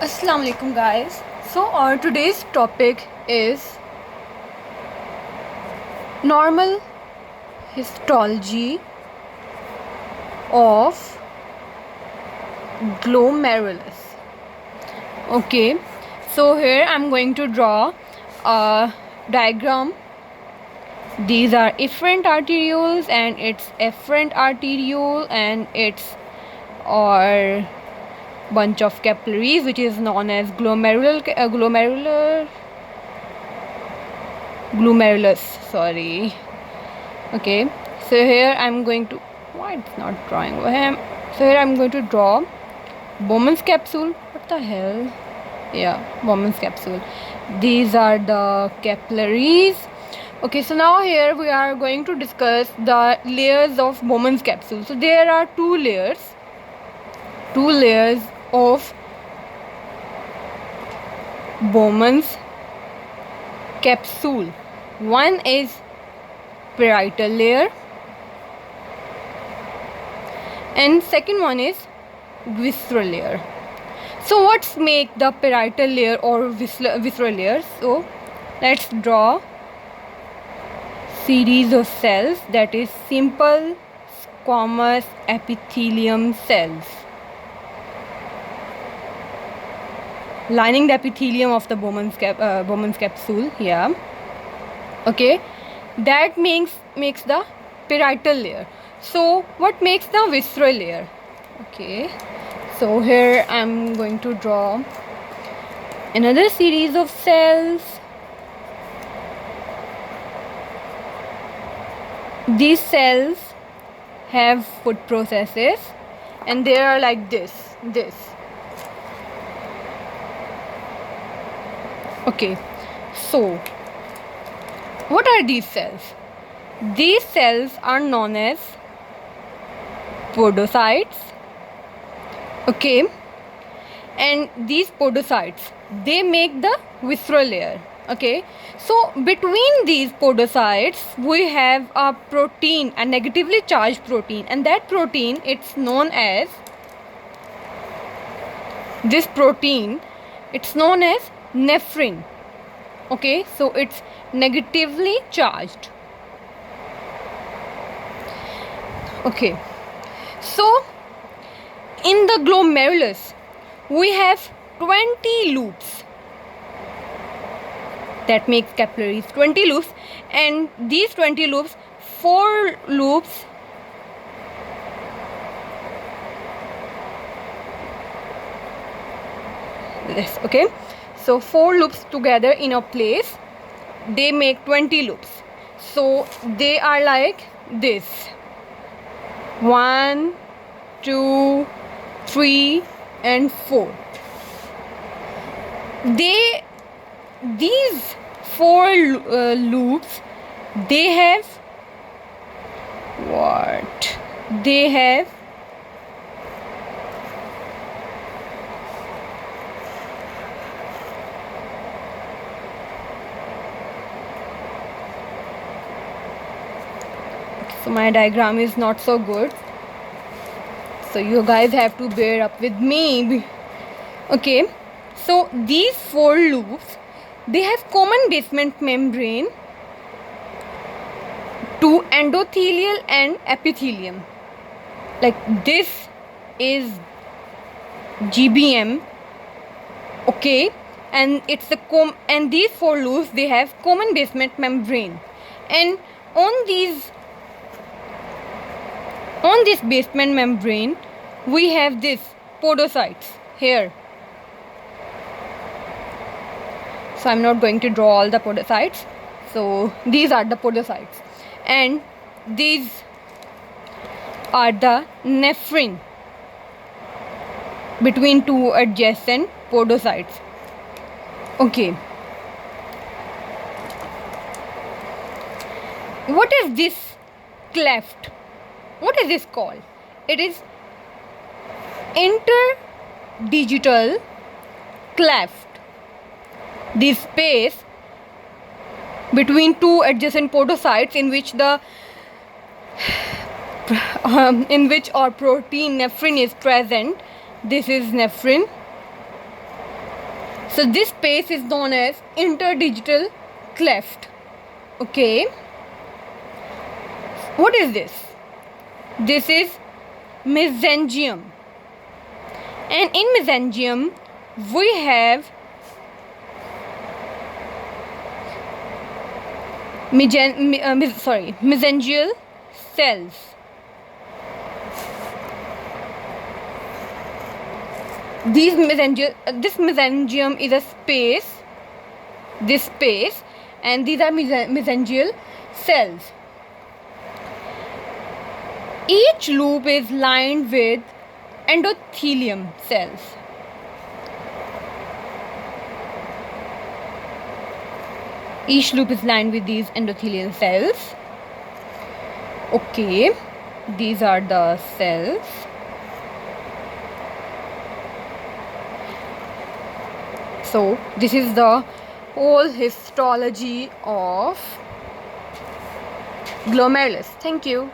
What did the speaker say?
Assalamu alaikum guys. So our today's topic is normal histology of glomerulus. Okay, so here I'm going to draw a diagram. These are efferent arterioles and its efferent arteriole and its or bunch of capillaries, which is known as glomerulus. Sorry. Okay, so here I'm going to why it's not drawing for him. So here I'm going to draw Bowman's capsule. What the hell? Yeah, Bowman's capsule. These are the capillaries. Okay, so now here we are going to discuss the layers of Bowman's capsule. So there are two layers of Bowman's capsule. One is parietal layer and second one is visceral layer. So what's make the parietal layer or visceral layer? So let's draw series of cells, that is simple squamous epithelium cells lining the epithelium of the Bowman's capsule. Yeah. Okay, that makes the parietal layer. So what makes the visceral layer? Okay, so here I'm going to draw another series of cells. These cells have food processes and they are like this. Okay, so what are these cells? These cells are known as podocytes. Okay, and these podocytes, they make the visceral layer. Okay, so between these podocytes we have a protein, a negatively charged protein, and that protein, it's known as nephrin. Okay, so it's negatively charged. Okay, so in the glomerulus we have 20 loops that makes capillaries. 20 loops, and these 20 loops, 4 loops this. Okay, so 4 loops together in a place, they make 20 loops. So they are like this: 1, 2, 3 and 4. These 4 loops, they have what? They have so my diagram is not so good, so you guys have to bear up with me. Okay, so these 4 loops, they have common basement membrane to endothelial and epithelium. Like this is GBM. Okay, and it's the and these 4 loops, they have common basement membrane, and on this basement membrane we have this podocytes here. So I'm not going to draw all the podocytes. So these are the podocytes, and these are the nephrin between 2 adjacent podocytes. Okay, what is this cleft? What is this called? It is interdigital cleft. This space between 2 adjacent podocytes in which our protein nephrin is present. This is nephrin. So this space is known as interdigital cleft. Okay. What is this? This is mesangium. And in mesangium, we have mesangial cells. This mesangium is a space, this space, and these are mesangial cells. Each loop is lined with endothelium cells. Each loop is lined with these endothelial cells. Okay, these are the cells. So this is the whole histology of glomerulus. Thank you.